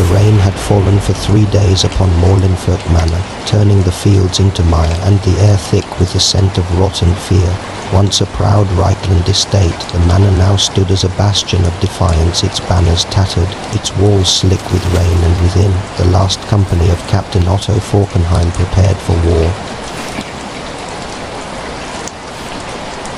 The rain had fallen for 3 days upon Morlenfurt Manor, turning the fields into mire and the air thick with the scent of rotten fear. Once a proud Reikland estate, the manor now stood as a bastion of defiance, its banners tattered, its walls slick with rain, and within, the last company of Captain Otto Falkenheim prepared for war.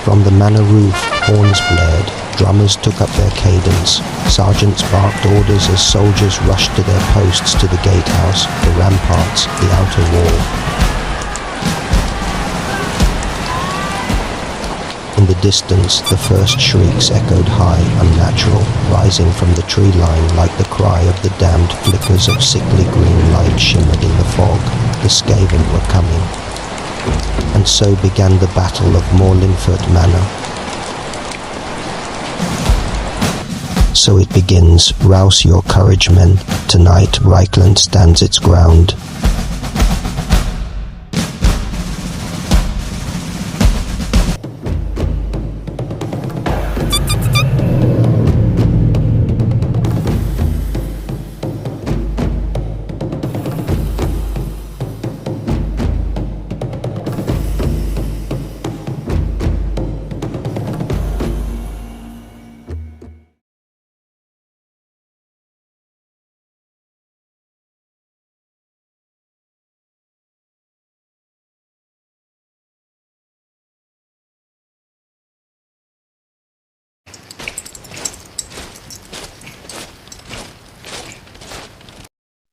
From the manor roof, horns blared, drummers took up their cadence, sergeants barked orders as soldiers rushed to their posts, to the gatehouse, the ramparts, the outer wall. In the distance, the first shrieks echoed high, unnatural, rising from the tree line like the cry of the damned. Flickers of sickly green light shimmered in the fog. The Skaven were coming. And so began the Battle of Morlenfurt Manor. So it begins. Rouse your courage, men. Tonight, Reikland stands its ground.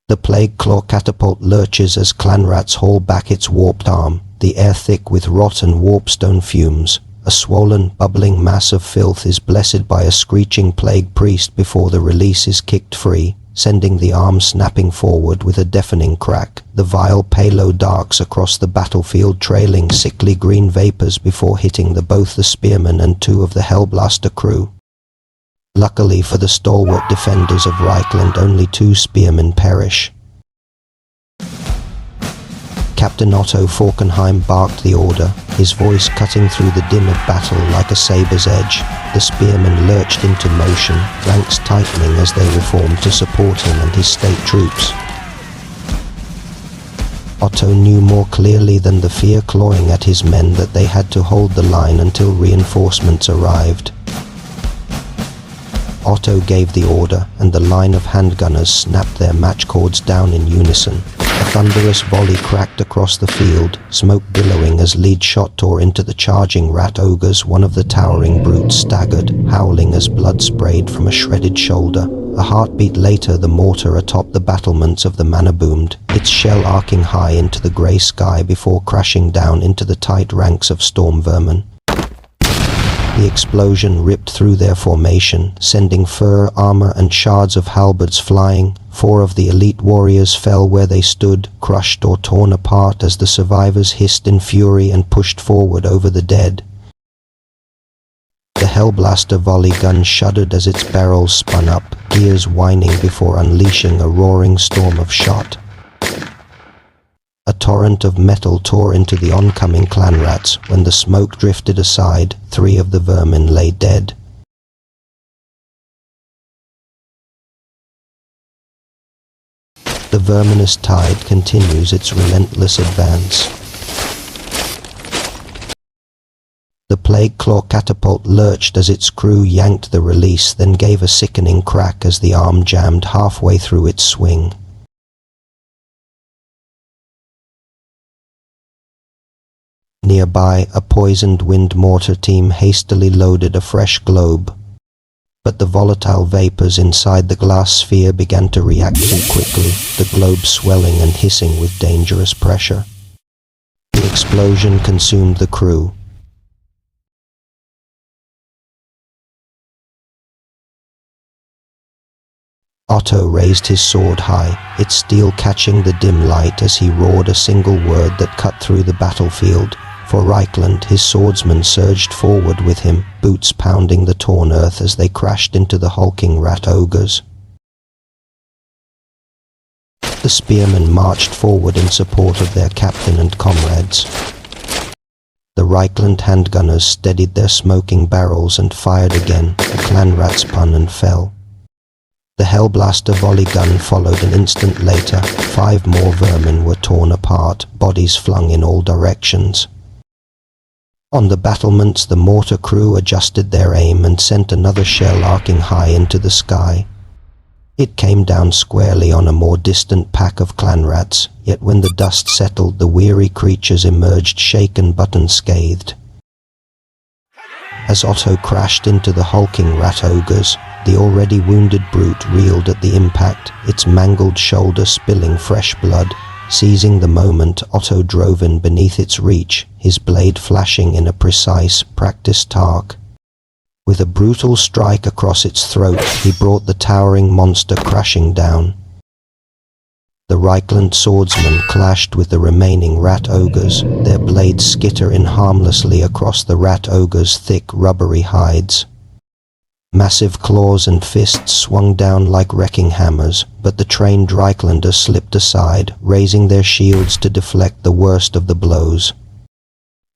The plague claw catapult lurches as clanrats haul back its warped arm, the air thick with rot and warpstone fumes. A swollen, bubbling mass of filth is blessed by a screeching plague priest before the release is kicked free, sending the arm snapping forward with a deafening crack. The vile palo darks across the battlefield, trailing sickly green vapors before hitting both the spearmen and 2 of the Hellblaster crew. Luckily for the stalwart defenders of Reikland, only 2 spearmen perish. Captain Otto Falkenheim barked the order, his voice cutting through the din of battle like a saber's edge. The spearmen lurched into motion, ranks tightening as they reformed to support him and his state troops. Otto knew more clearly than the fear clawing at his men that they had to hold the line until reinforcements arrived. Otto gave the order, and the line of handgunners snapped their match cords down in unison. A thunderous volley cracked across the field, smoke billowing as lead shot tore into the charging rat ogres. One of the towering brutes staggered, howling as blood sprayed from a shredded shoulder. A heartbeat later, the mortar atop the battlements of the manor boomed, its shell arcing high into the grey sky before crashing down into the tight ranks of storm vermin. The explosion ripped through their formation, sending fur, armor, and shards of halberds flying. 4 of the elite warriors fell where they stood, crushed or torn apart as the survivors hissed in fury and pushed forward over the dead. The Hellblaster volley gun shuddered as its barrels spun up, gears whining before unleashing a roaring storm of shot. A torrent of metal tore into the oncoming clanrats. When the smoke drifted aside, 3 of the vermin lay dead. The verminous tide continues its relentless advance. The plague claw catapult lurched as its crew yanked the release, then gave a sickening crack as the arm jammed halfway through its swing. Nearby, a poisoned wind mortar team hastily loaded a fresh globe, but the volatile vapors inside the glass sphere began to react too quickly, the globe swelling and hissing with dangerous pressure. The explosion consumed the crew. Otto raised his sword high, its steel catching the dim light as he roared a single word that cut through the battlefield. For Reikland, his swordsmen surged forward with him, boots pounding the torn earth as they crashed into the hulking rat ogres. The spearmen marched forward in support of their captain and comrades. The Reikland handgunners steadied their smoking barrels and fired again. The clanrat spun and fell. The Hellblaster volley gun followed an instant later. 5 more vermin were torn apart, bodies flung in all directions. On the battlements, the mortar crew adjusted their aim and sent another shell arcing high into the sky. It came down squarely on a more distant pack of clan rats, yet when the dust settled, the weary creatures emerged shaken but unscathed. As Otto crashed into the hulking rat ogres, the already wounded brute reeled at the impact, its mangled shoulder spilling fresh blood. Seizing the moment, Otto drove in beneath its reach, his blade flashing in a precise, practiced arc. With a brutal strike across its throat, he brought the towering monster crashing down. The Reikland swordsmen clashed with the remaining rat ogres, their blades skittering harmlessly across the rat ogres' thick, rubbery hides. Massive claws and fists swung down like wrecking hammers, but the trained Reiklanders slipped aside, raising their shields to deflect the worst of the blows.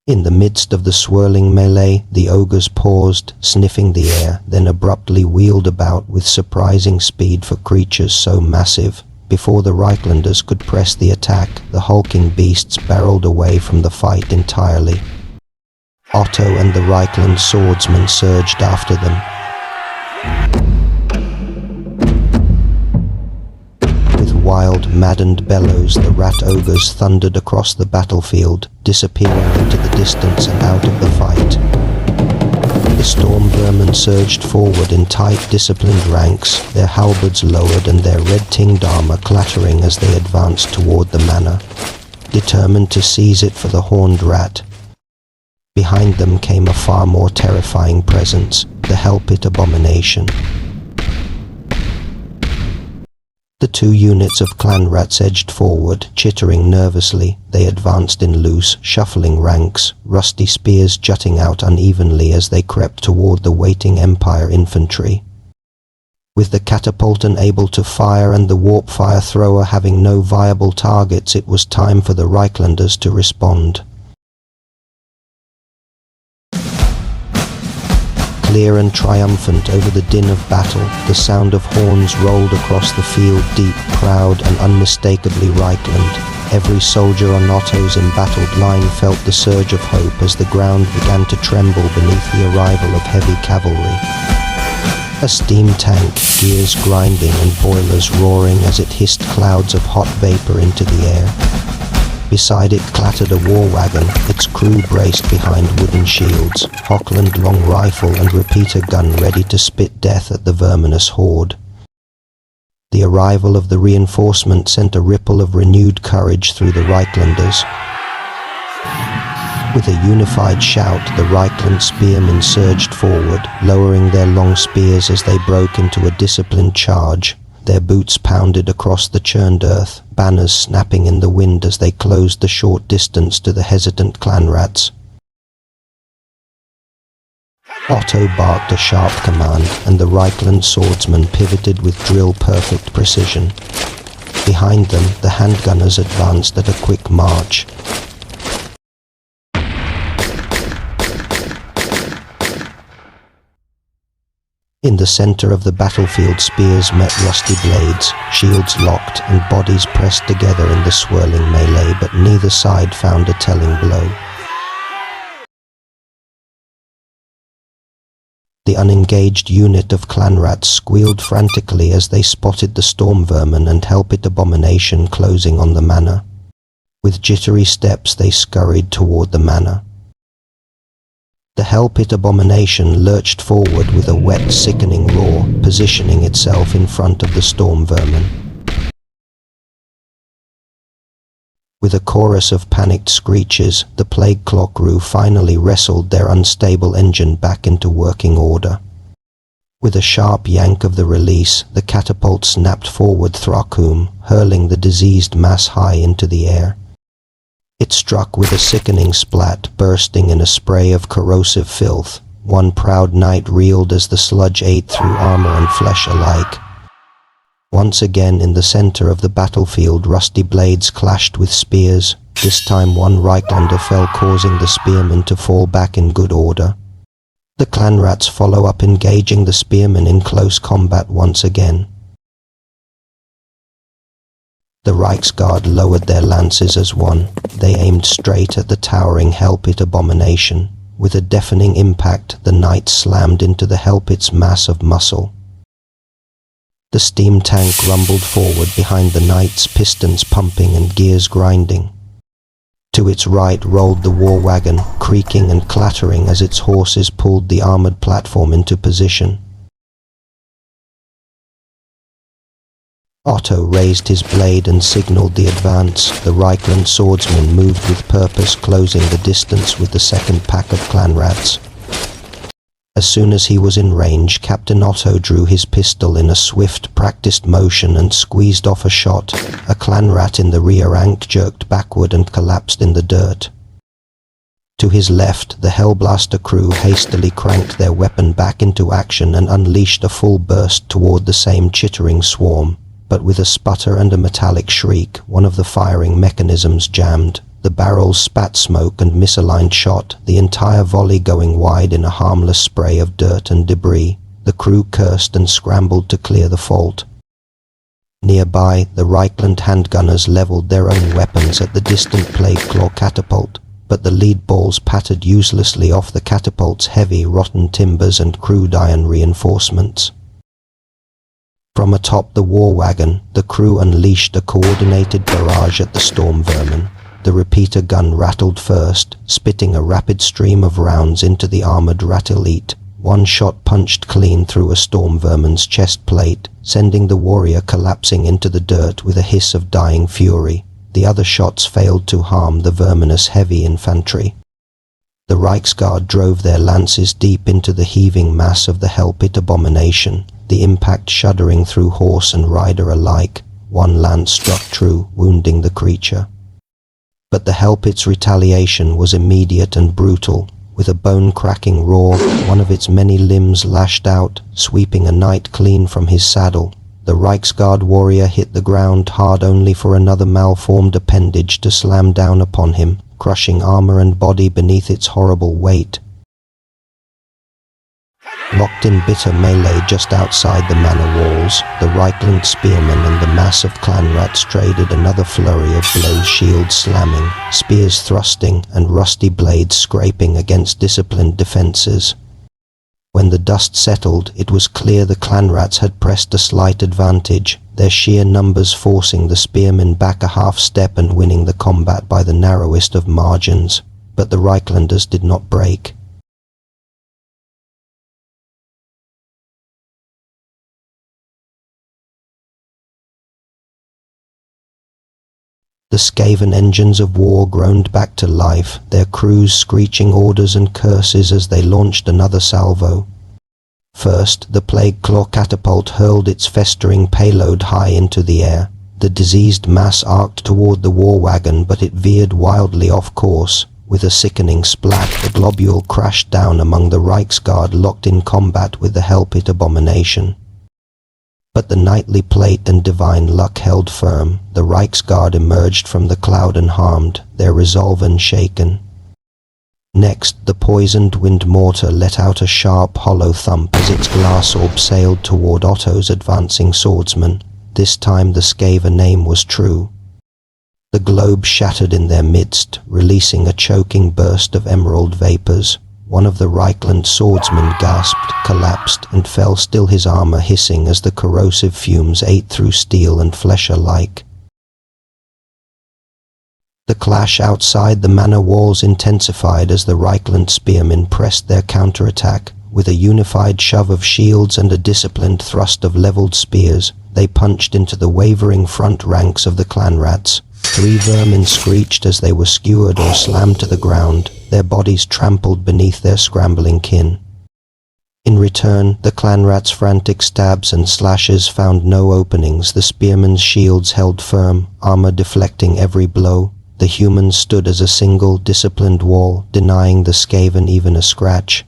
In the midst of the swirling melee, the ogres paused, sniffing the air, then abruptly wheeled about with surprising speed for creatures so massive. Before the Reiklanders could press the attack, the hulking beasts barreled away from the fight entirely. Otto and the Reikland swordsmen surged after them. With wild, maddened bellows, the rat ogres thundered across the battlefield, disappearing into the distance and out of the fight. The storm vermin surged forward in tight, disciplined ranks, their halberds lowered and their red-tinged armor clattering as they advanced toward the manor, determined to seize it for the horned rat. Behind them came a far more terrifying presence, the Hellpit abomination. The 2 units of clan rats edged forward, chittering nervously. They advanced in loose, shuffling ranks, rusty spears jutting out unevenly as they crept toward the waiting Empire infantry. With the catapult unable to fire and the warp fire thrower having no viable targets, it was time for the Reiklanders to respond. Clear and triumphant over the din of battle, the sound of horns rolled across the field, deep, proud and unmistakably Reikland. Every soldier on Otto's embattled line felt the surge of hope as the ground began to tremble beneath the arrival of heavy cavalry. A steam tank, gears grinding and boilers roaring as it hissed clouds of hot vapor into the air. Beside it clattered a war wagon, its crew braced behind wooden shields, Hockland long rifle and repeater gun ready to spit death at the verminous horde. The arrival of the reinforcement sent a ripple of renewed courage through the Reiklanders. With a unified shout, the Reikland spearmen surged forward, lowering their long spears as they broke into a disciplined charge. Their boots pounded across the churned earth, banners snapping in the wind as they closed the short distance to the hesitant clan rats. Otto barked a sharp command, and the Reikland swordsmen pivoted with drill-perfect precision. Behind them, the handgunners advanced at a quick march. In the center of the battlefield, spears met rusty blades, shields locked, and bodies pressed together in the swirling melee, but neither side found a telling blow. The unengaged unit of clan rats squealed frantically as they spotted the storm vermin and Hellpit abomination closing on the manor. With jittery steps they scurried toward the manor. The Hellpit abomination lurched forward with a wet, sickening roar, positioning itself in front of the storm vermin. With a chorus of panicked screeches, the plague claw crew finally wrestled their unstable engine back into working order. With a sharp yank of the release, the catapult snapped forward Thrakum, hurling the diseased mass high into the air. It struck with a sickening splat, bursting in a spray of corrosive filth. One proud knight reeled as the sludge ate through armor and flesh alike. Once again in the center of the battlefield, rusty blades clashed with spears. This time one Reiklander fell, causing the spearmen to fall back in good order. The clan rats follow up, engaging the spearmen in close combat once again. The Reiksguard lowered their lances as one. They aimed straight at the towering Hellpit abomination. With a deafening impact, the knights slammed into the Hellpit's mass of muscle. The steam tank rumbled forward behind the knights, pistons pumping and gears grinding. To its right rolled the war wagon, creaking and clattering as its horses pulled the armored platform into position. Otto raised his blade and signaled the advance. The Reikland swordsman moved with purpose, closing the distance with the second pack of clanrats. As soon as he was in range, Captain Otto drew his pistol in a swift, practiced motion and squeezed off a shot. A clanrat in the rear rank jerked backward and collapsed in the dirt. To his left, the Hellblaster crew hastily cranked their weapon back into action and unleashed a full burst toward the same chittering swarm. But with a sputter and a metallic shriek, one of the firing mechanisms jammed. The barrels spat smoke and misaligned shot, the entire volley going wide in a harmless spray of dirt and debris. The crew cursed and scrambled to clear the fault. Nearby, the Reikland handgunners leveled their own weapons at the distant plague claw catapult, but the lead balls pattered uselessly off the catapult's heavy, rotten timbers and crude iron reinforcements. From atop the war wagon, the crew unleashed a coordinated barrage at the storm vermin. The repeater gun rattled first, spitting a rapid stream of rounds into the armored rat elite. One shot punched clean through a storm vermin's chest plate, sending the warrior collapsing into the dirt with a hiss of dying fury. The other shots failed to harm the verminous heavy infantry. The Reiksguard drove their lances deep into the heaving mass of the Hellpit abomination, the impact shuddering through horse and rider alike. One lance struck true, wounding the creature. But the Hellpit's retaliation was immediate and brutal. With a bone-cracking roar, one of its many limbs lashed out, sweeping a knight clean from his saddle. The Reiksguard warrior hit the ground hard only for another malformed appendage to slam down upon him, crushing armor and body beneath its horrible weight. Locked in bitter melee just outside the manor walls, the Reikland spearmen and the mass of clanrats traded another flurry of blows, shields slamming, spears thrusting, and rusty blades scraping against disciplined defenses. When the dust settled, it was clear the clanrats had pressed a slight advantage, their sheer numbers forcing the spearmen back a half step and winning the combat by the narrowest of margins. But the Reiklanders did not break. The Skaven engines of war groaned back to life, their crews screeching orders and curses as they launched another salvo. First, the plague claw catapult hurled its festering payload high into the air. The diseased mass arced toward the war wagon, but it veered wildly off course. With a sickening splat, the globule crashed down among the Reiksguard locked in combat with the Hellpit abomination. But the knightly plate and divine luck held firm. The Reiksguard emerged from the cloud unharmed, their resolve unshaken. Next, the poisoned wind mortar let out a sharp, hollow thump as its glass orb sailed toward Otto's advancing swordsman. This time the Skaven name was true. The globe shattered in their midst, releasing a choking burst of emerald vapors. One of the Reikland swordsmen gasped, collapsed, and fell, still his armor hissing as the corrosive fumes ate through steel and flesh alike. The clash outside the manor walls intensified as the Reikland spearmen pressed their counterattack. With a unified shove of shields and a disciplined thrust of leveled spears, they punched into the wavering front ranks of the clanrats. 3 vermin screeched as they were skewered or slammed to the ground, their bodies trampled beneath their scrambling kin. In return, the clanrats' frantic stabs and slashes found no openings. The spearmen's shields held firm, armor deflecting every blow. The humans stood as a single, disciplined wall, denying the Skaven even a scratch.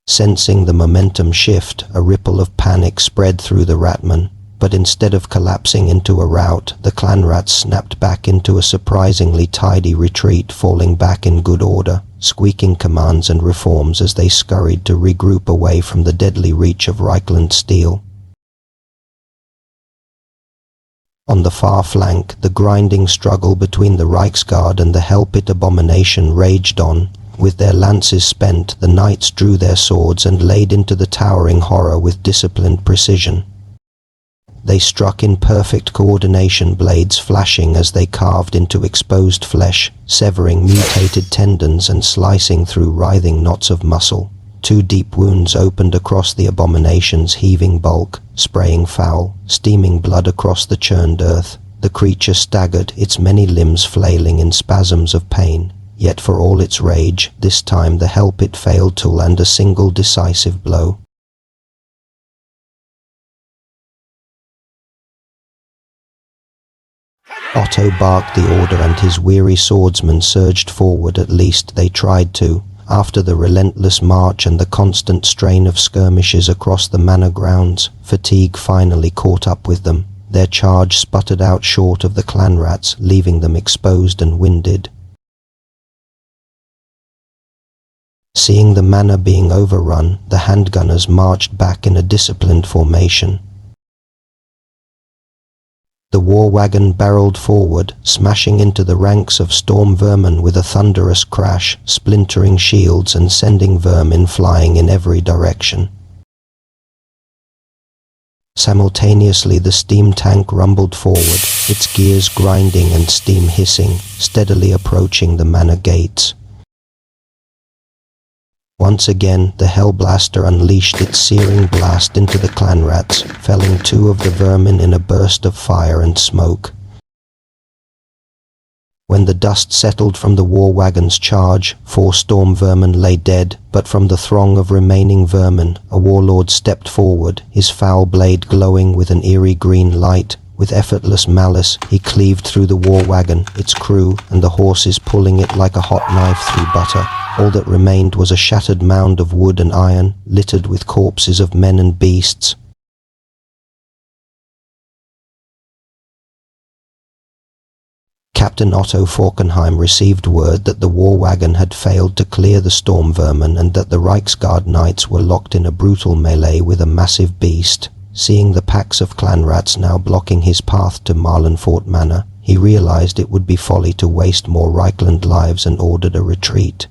Sensing the momentum shift, a ripple of panic spread through the ratmen. But instead of collapsing into a rout, the clanrats snapped back into a surprisingly tidy retreat, falling back in good order, squeaking commands and reforms as they scurried to regroup away from the deadly reach of Reikland steel. On the far flank, the grinding struggle between the Reiksguard and the Hellpit abomination raged on. With their lances spent, the knights drew their swords and laid into the towering horror with disciplined precision. They struck in perfect coordination, blades flashing as they carved into exposed flesh, severing mutated tendons and slicing through writhing knots of muscle. 2 deep wounds opened across the abomination's heaving bulk, spraying foul, steaming blood across the churned earth. The creature staggered, its many limbs flailing in spasms of pain. Yet for all its rage, this time the Hellpit failed to land a single decisive blow. Otto barked the order and his weary swordsmen surged forward. At least they tried to. After the relentless march and the constant strain of skirmishes across the manor grounds, fatigue finally caught up with them. Their charge sputtered out short of the clan rats, leaving them exposed and winded. Seeing the manor being overrun, the handgunners marched back in a disciplined formation. The war wagon barreled forward, smashing into the ranks of storm vermin with a thunderous crash, splintering shields and sending vermin flying in every direction. Simultaneously, the steam tank rumbled forward, its gears grinding and steam hissing, steadily approaching the manor gates. Once again, the Hellblaster unleashed its searing blast into the clan rats, felling 2 of the vermin in a burst of fire and smoke. When the dust settled from the war wagon's charge, 4 storm vermin lay dead, but from the throng of remaining vermin, a warlord stepped forward, his foul blade glowing with an eerie green light. With effortless malice, he cleaved through the war wagon, its crew, and the horses pulling it like a hot knife through butter. All that remained was a shattered mound of wood and iron, littered with corpses of men and beasts. Captain Otto Falkenheim received word that the war wagon had failed to clear the storm vermin and that the Reiksguard knights were locked in a brutal melee with a massive beast. Seeing the packs of clan rats now blocking his path to Morlenfurt Manor, he realized it would be folly to waste more Reikland lives and ordered a retreat.